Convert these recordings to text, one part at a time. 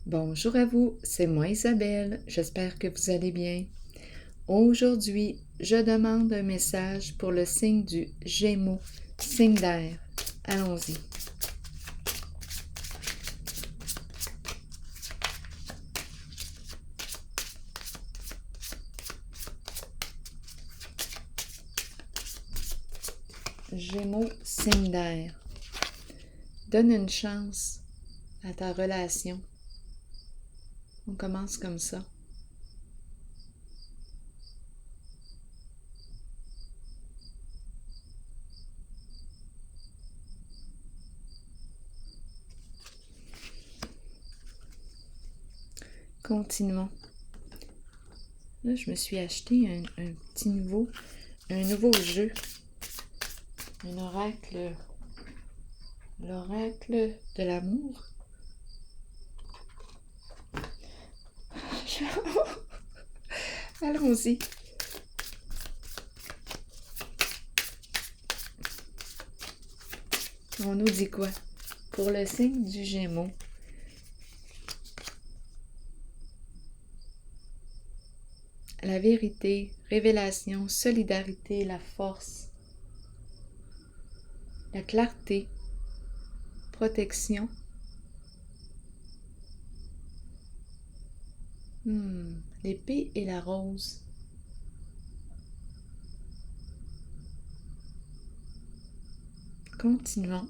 Bonjour à vous, c'est moi Isabelle, j'espère que vous allez bien. Aujourd'hui, je demande un message pour le signe du Gémeaux, signe d'air. Allons-y. Gémeaux, signe d'air. Donne une chance à ta relation. On commence comme ça. Continuons. Là, je me suis acheté un petit nouveau jeu. Un oracle. L'oracle de l'amour. Allons-y. On nous dit quoi? Pour le signe du Gémeaux, la vérité, révélation, solidarité, la force, la clarté, protection. L'épée et la rose. Continuons.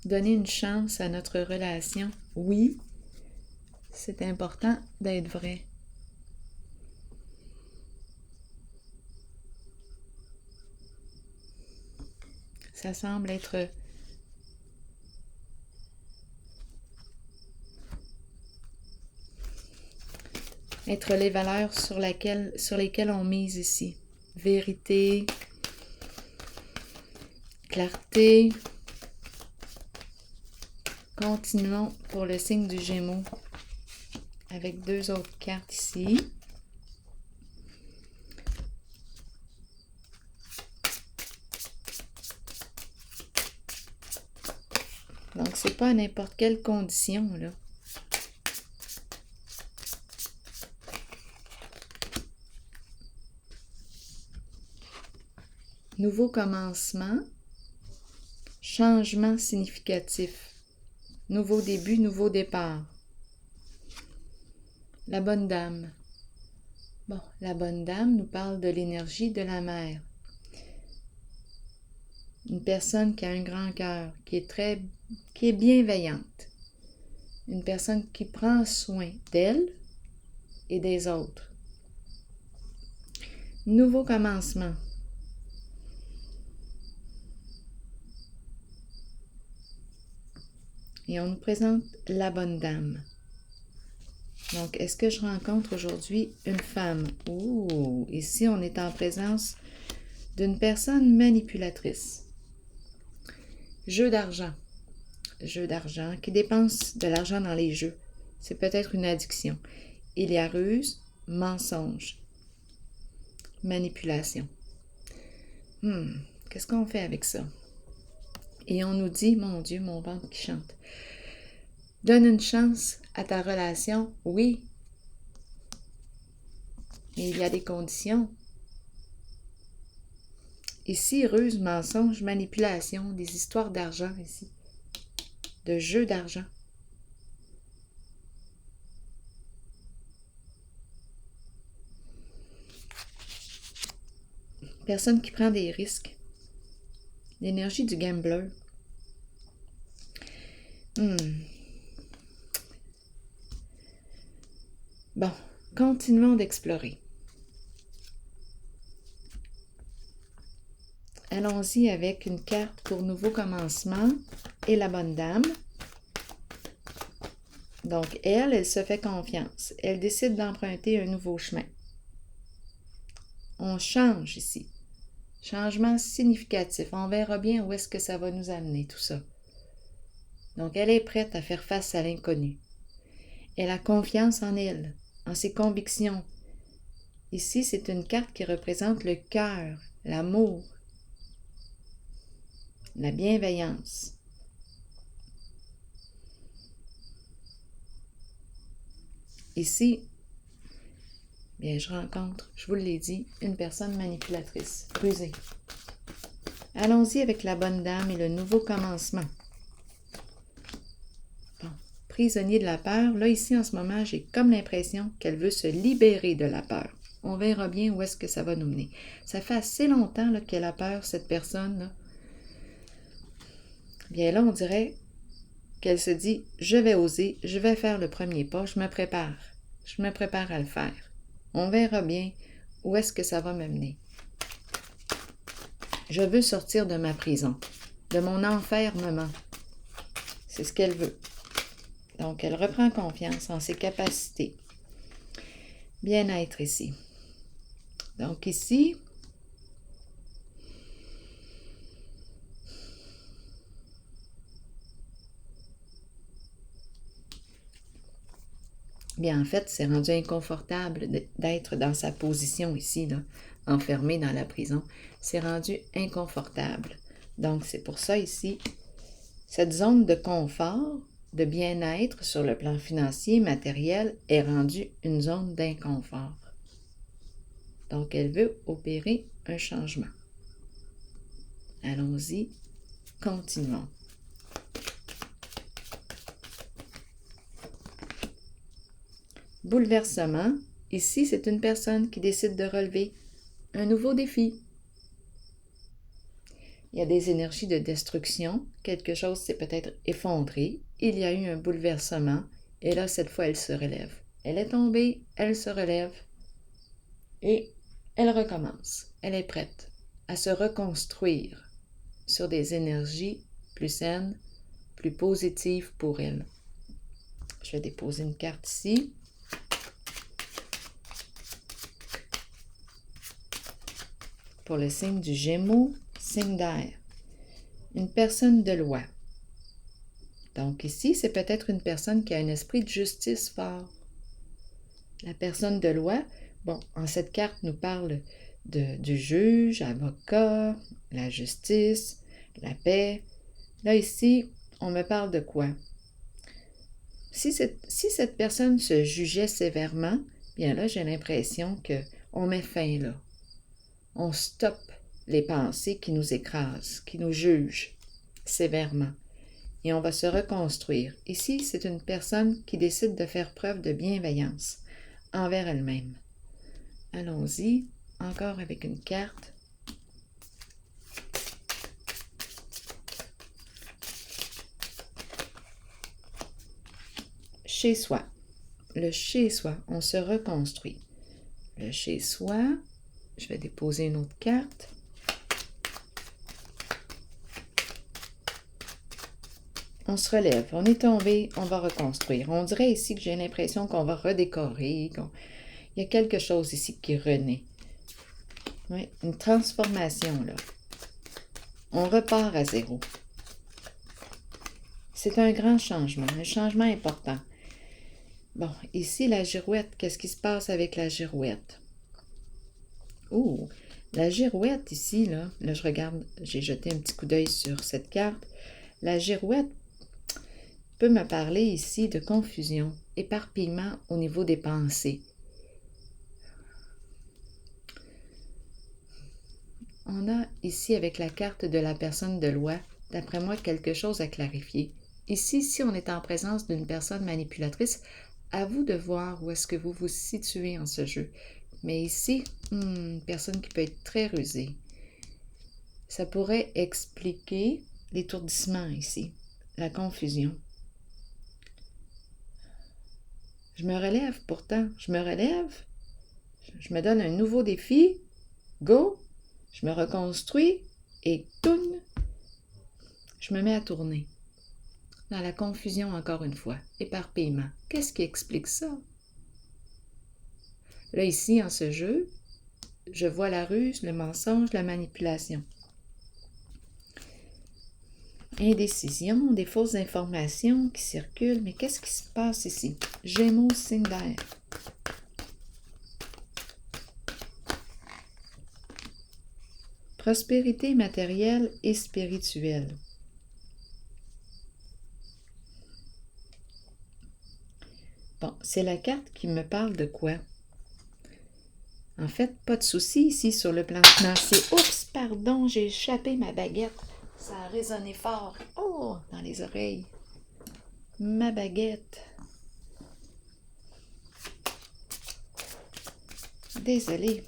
Donner une chance à notre relation. Oui, c'est important d'être vrai. Ça semble être les valeurs sur lesquelles on mise ici. Vérité, clarté. Continuons pour le signe du Gémeaux avec deux autres cartes ici. Donc, c'est pas à n'importe quelle condition, là. Nouveau commencement, changement significatif, nouveau début, nouveau départ. La bonne dame. Bon, la bonne dame nous parle de l'énergie de la mère. Une personne qui a un grand cœur, qui est bienveillante. Une personne qui prend soin d'elle et des autres. Nouveau commencement. Et on nous présente la bonne dame. Donc, est-ce que je rencontre aujourd'hui une femme? Ouh! Ici, on est en présence d'une personne manipulatrice. Jeu d'argent. Jeu d'argent qui dépense de l'argent dans les jeux. C'est peut-être une addiction. Il y a ruse, mensonge, manipulation. Qu'est-ce qu'on fait avec ça? Et on nous dit, mon Dieu, mon ventre qui chante. Donne une chance à ta relation, oui. Mais il y a des conditions. Ici, ruse, mensonge, manipulation, des histoires d'argent ici. De jeux d'argent. Personne qui prend des risques. L'énergie du gambler. Bon, continuons d'explorer. Allons-y avec une carte pour nouveau commencement et la bonne dame. Donc, elle se fait confiance. Elle décide d'emprunter un nouveau chemin. On change ici. Changement significatif. On verra bien où est-ce que ça va nous amener, tout ça. Donc, elle est prête à faire face à l'inconnu. Elle a confiance en elle, en ses convictions. Ici, c'est une carte qui représente le cœur, l'amour, la bienveillance. ici, bien, je rencontre, je vous l'ai dit, une personne manipulatrice, rusée. Allons-y avec la bonne dame et le nouveau commencement. Bon, prisonnier de la peur. Là, ici, en ce moment, j'ai comme l'impression qu'elle veut se libérer de la peur. On verra bien où est-ce que ça va nous mener. Ça fait assez longtemps là, qu'elle a peur, cette personne-là. Bien là, on dirait qu'elle se dit, je vais oser, je vais faire le premier pas, je me prépare à le faire. On verra bien où est-ce que ça va me mener. Je veux sortir de ma prison, de mon enfermement. C'est ce qu'elle veut. Donc, elle reprend confiance en ses capacités. Bien-être ici. Donc ici, bien en fait, c'est rendu inconfortable d'être dans sa position ici, là, enfermée dans la prison. C'est rendu inconfortable. Donc c'est pour ça ici, cette zone de confort, de bien-être sur le plan financier, matériel, est rendue une zone d'inconfort. Donc elle veut opérer un changement. Allons-y, continuons. Bouleversement, ici c'est une personne qui décide de relever un nouveau défi. Il y a des énergies de destruction, quelque chose s'est peut-être effondré, il y a eu un bouleversement, et là cette fois elle se relève. Elle est tombée, elle se relève, et elle recommence. Elle est prête à se reconstruire sur des énergies plus saines, plus positives pour elle. Je vais déposer une carte ici. Pour le signe du Gémeaux, signe d'air. Une personne de loi. Donc ici, c'est peut-être une personne qui a un esprit de justice fort. La personne de loi, bon, en cette carte nous parle du juge, avocat, la justice, la paix. Là ici, on me parle de quoi? Si cette personne se jugeait sévèrement, bien là, j'ai l'impression qu'on met fin là. On stoppe les pensées qui nous écrasent, qui nous jugent sévèrement. Et on va se reconstruire. Ici, c'est une personne qui décide de faire preuve de bienveillance envers elle-même. Allons-y, encore avec une carte. Chez soi. Le chez soi, on se reconstruit. Le chez soi, je vais déposer une autre carte. On se relève, on est tombé, on va reconstruire. On dirait ici que j'ai l'impression qu'on va redécorer, il y a quelque chose ici qui renaît. Oui, une transformation là. On repart à zéro. C'est un grand changement, un changement important. Bon, ici la girouette, qu'est-ce qui se passe avec la girouette? Oh, la girouette ici, là je regarde, j'ai jeté un petit coup d'œil sur cette carte. La girouette peut me parler ici de confusion, éparpillement au niveau des pensées. On a ici avec la carte de la personne de loi, d'après moi, quelque chose à clarifier. Ici, si on est en présence d'une personne manipulatrice, à vous de voir où est-ce que vous vous situez en ce jeu. Mais ici, une personne qui peut être très rusée. Ça pourrait expliquer l'étourdissement ici, la confusion. Je me relève pourtant, je me relève, je me donne un nouveau défi, go, je me reconstruis et toum, je me mets à tourner. Dans la confusion encore une fois, éparpillement. Qu'est-ce qui explique ça? Là ici, en ce jeu, je vois la ruse, le mensonge, la manipulation. Indécision, des fausses informations qui circulent. Mais qu'est-ce qui se passe ici? Gémeaux, signe d'air. Prospérité matérielle et spirituelle. Bon, c'est la carte qui me parle de quoi? En fait, pas de souci ici sur le plan financier. Oups, pardon, j'ai échappé ma baguette. Ça a résonné fort. Oh, dans les oreilles. Ma baguette. Désolée.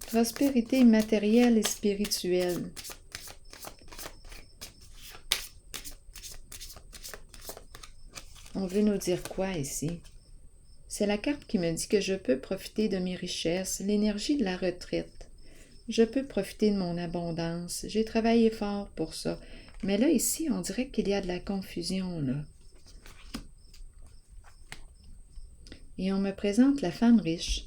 Prospérité matérielle et spirituelle. On veut nous dire quoi ici? C'est la carte qui me dit que je peux profiter de mes richesses, l'énergie de la retraite. Je peux profiter de mon abondance. J'ai travaillé fort pour ça. Mais là, ici, on dirait qu'il y a de la confusion, là. Et on me présente la femme riche.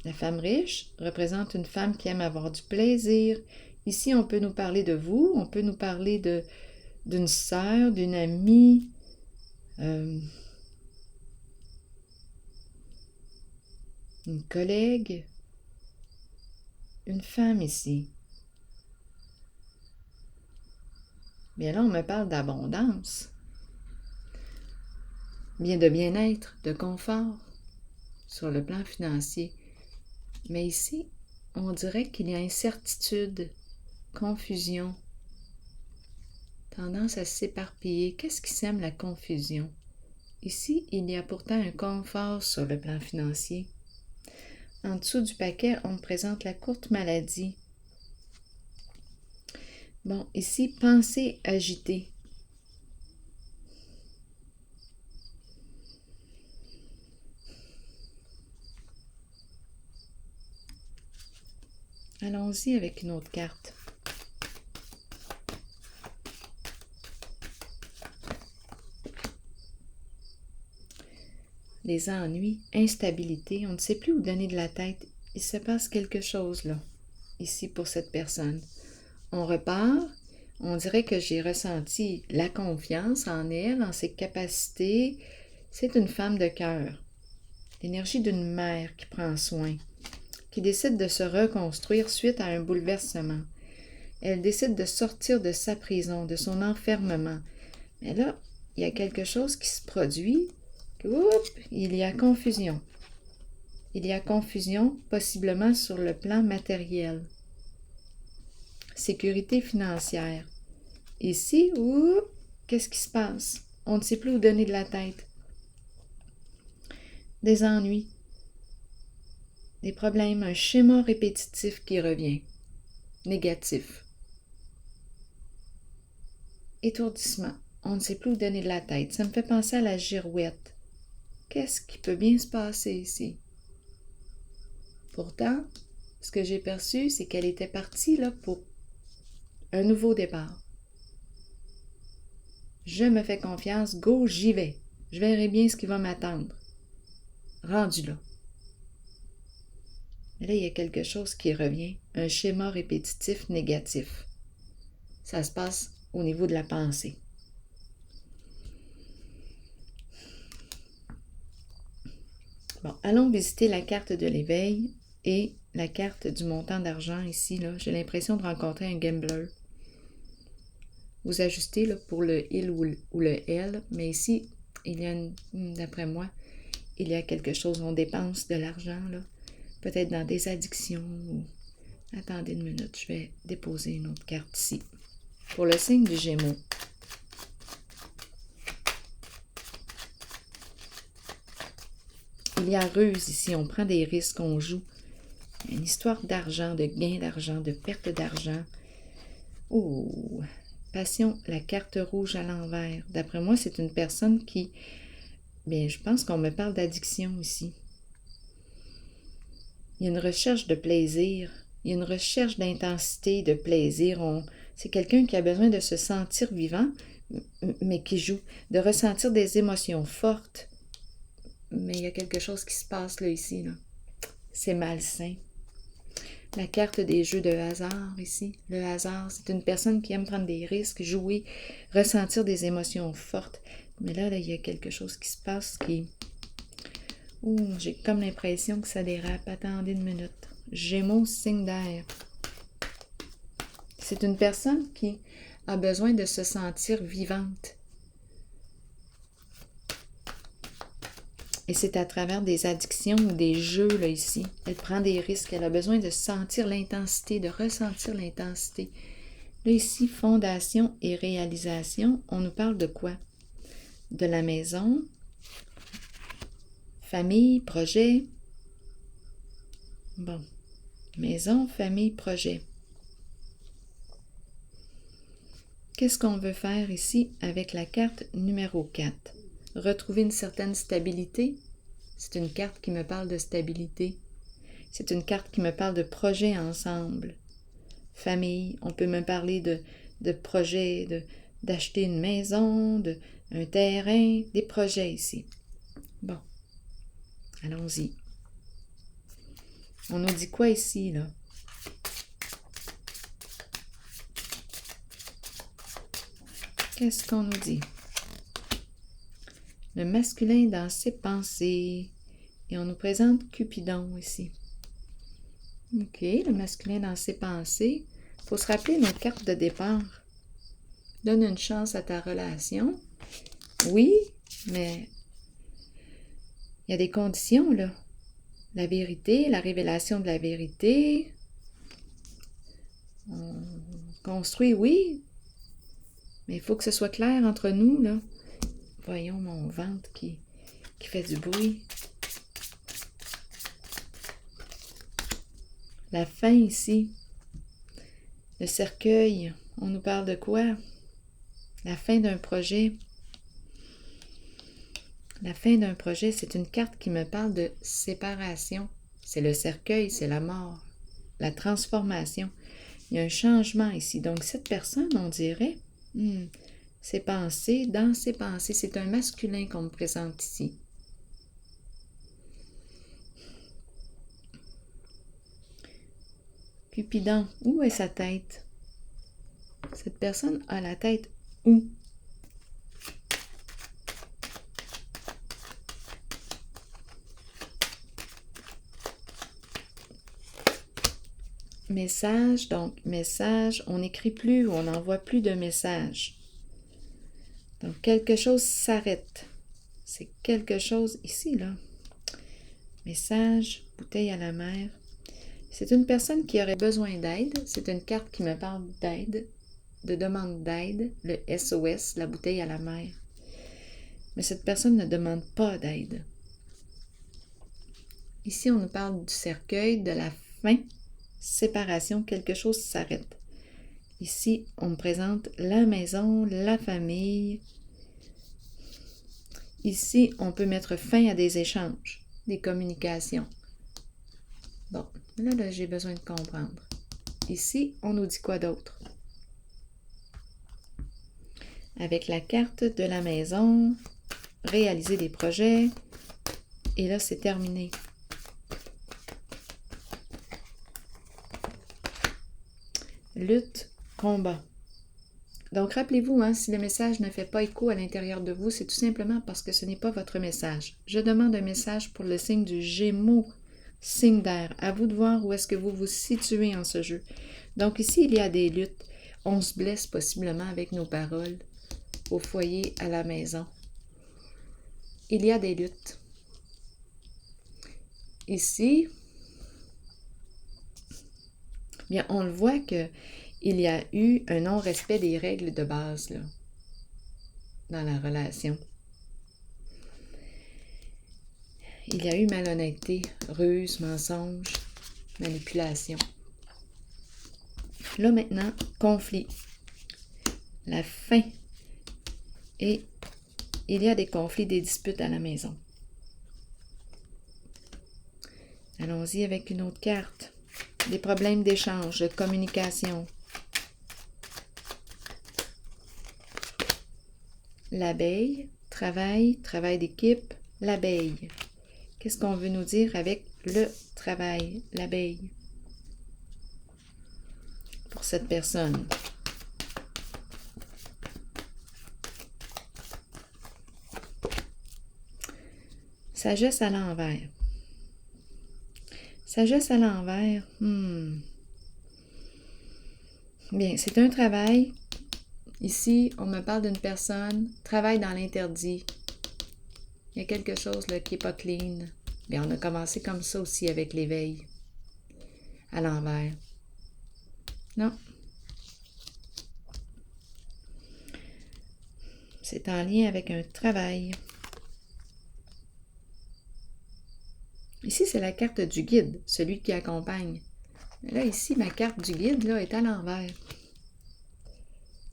La femme riche représente une femme qui aime avoir du plaisir. Ici, on peut nous parler de vous, on peut nous parler d'une sœur, d'une amie, une collègue, une femme ici. Bien là, on me parle d'abondance, bien de bien-être, de confort sur le plan financier. Mais ici, on dirait qu'il y a incertitude, confusion, tendance à s'éparpiller. Qu'est-ce qui sème la confusion? Ici, il y a pourtant un confort sur le plan financier. En dessous du paquet, on me présente la courte maladie. Bon, ici, pensée agitée. Allons-y avec une autre carte. Les ennuis, instabilité, on ne sait plus où donner de la tête. Il se passe quelque chose là, ici pour cette personne. On repart, on dirait que j'ai ressenti la confiance en elle, en ses capacités. C'est une femme de cœur, l'énergie d'une mère qui prend soin, qui décide de se reconstruire suite à un bouleversement. Elle décide de sortir de sa prison, de son enfermement. Mais là, il y a quelque chose qui se produit. Oups, il y a confusion. Il y a confusion, possiblement sur le plan matériel. Sécurité financière. Ici, oups, qu'est-ce qui se passe? On ne sait plus où donner de la tête. Des ennuis. Des problèmes, un schéma répétitif qui revient. Négatif. Étourdissement. On ne sait plus où donner de la tête. Ça me fait penser à la girouette. Qu'est-ce qui peut bien se passer ici? Pourtant, ce que j'ai perçu, c'est qu'elle était partie là pour un nouveau départ. Je me fais confiance, go, j'y vais. Je verrai bien ce qui va m'attendre. Rendu là. Mais là, il y a quelque chose qui revient, un schéma répétitif négatif. Ça se passe au niveau de la pensée. Bon, allons visiter la carte de l'éveil et la carte du montant d'argent ici. Là, j'ai l'impression de rencontrer un gambler. Vous ajustez là, pour le il ou le elle, mais ici, il y a, d'après moi, il y a quelque chose, on dépense de l'argent, là, peut-être dans des addictions. Ou... Attendez une minute, je vais déposer une autre carte ici. Pour le signe du Gémeaux. Il y a ruse ici, on prend des risques, on joue. Une histoire d'argent, de gain d'argent, de perte d'argent. Oh, passion, la carte rouge à l'envers. D'après moi, c'est une personne qui... Bien, je pense qu'on me parle d'addiction ici. Il y a une recherche de plaisir. Il y a une recherche d'intensité, de plaisir. C'est quelqu'un qui a besoin de se sentir vivant, mais qui joue, de ressentir des émotions fortes. Mais il y a quelque chose qui se passe là, ici. Là. C'est malsain. La carte des jeux de hasard ici. Le hasard, c'est une personne qui aime prendre des risques, jouer, ressentir des émotions fortes. Mais là, il y a quelque chose qui se passe qui... Ouh, j'ai comme l'impression que ça dérape. Attendez une minute. Gémeaux, signe d'air. C'est une personne qui a besoin de se sentir vivante. Et c'est à travers des addictions ou des jeux, là, ici. Elle prend des risques. Elle a besoin de sentir l'intensité, de ressentir l'intensité. Là, ici, fondation et réalisation, on nous parle de quoi? De la maison, famille, projet. Bon, maison, famille, projet. Qu'est-ce qu'on veut faire ici avec la carte numéro 4? Retrouver une certaine stabilité. C'est une carte qui me parle de stabilité. C'est une carte qui me parle de projet ensemble. Famille, on peut me parler de projets, d'acheter une maison, un terrain, des projets ici. Bon, allons-y. On nous dit quoi ici, là? Qu'est-ce qu'on nous dit? Le masculin dans ses pensées. Et on nous présente Cupidon ici. OK, le masculin dans ses pensées. Il faut se rappeler notre carte de départ. Donne une chance à ta relation. Oui, mais il y a des conditions, là. La vérité, la révélation de la vérité. On construit, oui, mais il faut que ce soit clair entre nous, là. Voyons mon ventre qui fait du bruit. La fin ici. Le cercueil, on nous parle de quoi? La fin d'un projet. La fin d'un projet, c'est une carte qui me parle de séparation. C'est le cercueil, c'est la mort, la transformation. Il y a un changement ici. Donc, cette personne, on dirait, ses pensées, dans ses pensées, c'est un masculin qu'on me présente ici. Cupidon, où est sa tête? Cette personne a la tête où? Message, donc message, on n'écrit plus ou on n'envoie plus de messages. Donc quelque chose s'arrête. C'est quelque chose ici, là. Message, bouteille à la mer. C'est une personne qui aurait besoin d'aide. C'est une carte qui me parle d'aide, de demande d'aide, le SOS, la bouteille à la mer. Mais cette personne ne demande pas d'aide. Ici, on nous parle du cercueil, de la fin, séparation, quelque chose s'arrête. Ici, on me présente la maison, la famille. Ici, on peut mettre fin à des échanges, des communications. Bon, là, j'ai besoin de comprendre. Ici, on nous dit quoi d'autre? Avec la carte de la maison, réaliser des projets. Et là, c'est terminé. Lutte, combat. Donc, rappelez-vous, si le message ne fait pas écho à l'intérieur de vous, c'est tout simplement parce que ce n'est pas votre message. Je demande un message pour le signe du Gémeaux, signe d'air. À vous de voir où est-ce que vous vous situez en ce jeu. Donc, ici, il y a des luttes. On se blesse possiblement avec nos paroles, au foyer, à la maison. Il y a des luttes. Ici, bien, on le voit que il y a eu un non-respect des règles de base là, dans la relation. Il y a eu malhonnêteté, ruse, mensonge, manipulation. Là maintenant, conflit. La fin. Et il y a des conflits, des disputes à la maison. Allons-y avec une autre carte. Des problèmes d'échange, de communication. L'abeille, travail d'équipe, l'abeille. Qu'est-ce qu'on veut nous dire avec le travail, l'abeille? Pour cette personne. Sagesse à l'envers. Sagesse à l'envers. Bien, c'est un travail. Ici, on me parle d'une personne, travaille dans l'interdit. Il y a quelque chose là, qui n'est pas clean. Bien, on a commencé comme ça aussi avec l'éveil. À l'envers. Non. C'est en lien avec un travail. Ici, c'est la carte du guide, celui qui accompagne. Mais là, ici, ma carte du guide là, est à l'envers.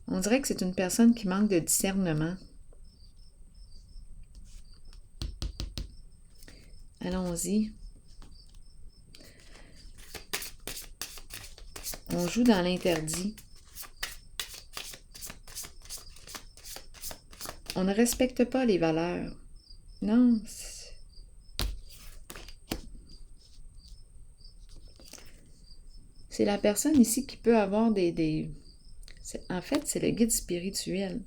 On dirait que c'est une personne qui manque de discernement. Allons-y. On joue dans l'interdit. On ne respecte pas les valeurs. Non. C'est la personne ici qui peut avoir En fait, c'est le guide spirituel.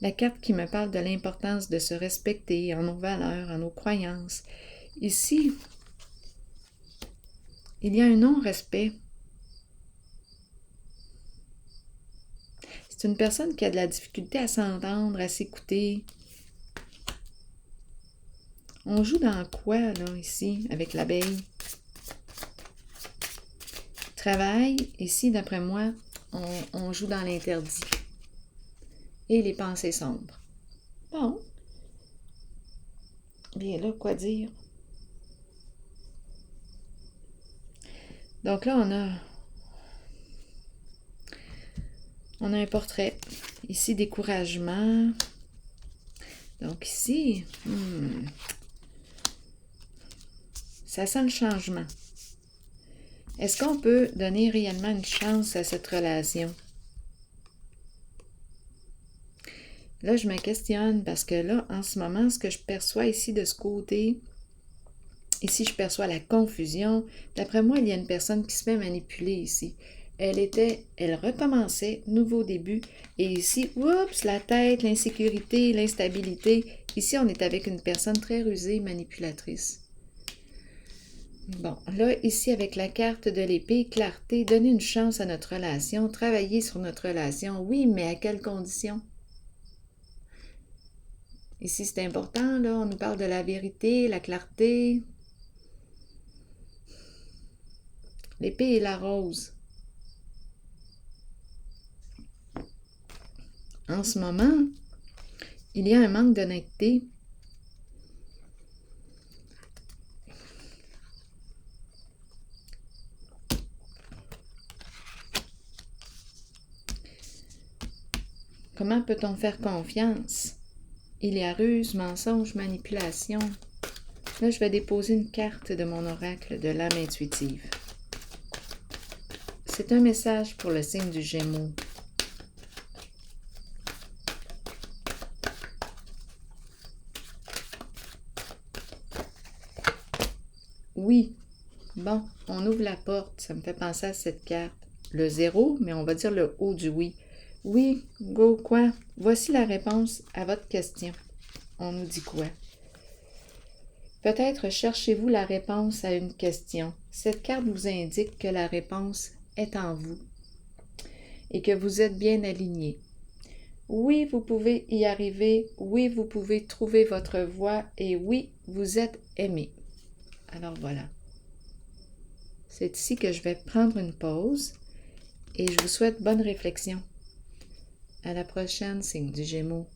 La carte qui me parle de l'importance de se respecter en nos valeurs, en nos croyances. Ici, il y a un non-respect. C'est une personne qui a de la difficulté à s'entendre, à s'écouter. On joue dans quoi, là, ici, avec l'abeille? Travail, ici, d'après moi, on joue dans l'interdit. Et les pensées sombres. Bon. Bien là, quoi dire? Donc là, on a un portrait. Ici, découragement. Donc ici, ça sent le changement. Est-ce qu'on peut donner réellement une chance à cette relation? Là, je me questionne parce que là, en ce moment, ce que je perçois ici de ce côté, ici, je perçois la confusion. D'après moi, il y a une personne qui se fait manipuler ici. Elle recommençait, nouveau début. Et ici, oups, la tête, l'insécurité, l'instabilité. Ici, on est avec une personne très rusée, manipulatrice. Bon, là, ici, avec la carte de l'épée, clarté, donner une chance à notre relation, travailler sur notre relation. Oui, mais à quelles conditions? Ici, c'est important, là, on nous parle de la vérité, la clarté. L'épée et la rose. En ce moment, il y a un manque d'honnêteté. Comment peut-on faire confiance? Il y a ruse, mensonge, manipulation. Là, je vais déposer une carte de mon oracle de l'âme intuitive. C'est un message pour le signe du Gémeaux. Oui. Bon, on ouvre la porte. Ça me fait penser à cette carte. Le 0, mais on va dire le haut du oui. Oui, go, quoi? Voici la réponse à votre question. On nous dit quoi? Peut-être cherchez-vous la réponse à une question. Cette carte vous indique que la réponse est en vous et que vous êtes bien aligné. Oui, vous pouvez y arriver. Oui, vous pouvez trouver votre voie. Et oui, vous êtes aimé. Alors voilà. C'est ici que je vais prendre une pause et je vous souhaite bonne réflexion. À la prochaine, signe du Gémeaux.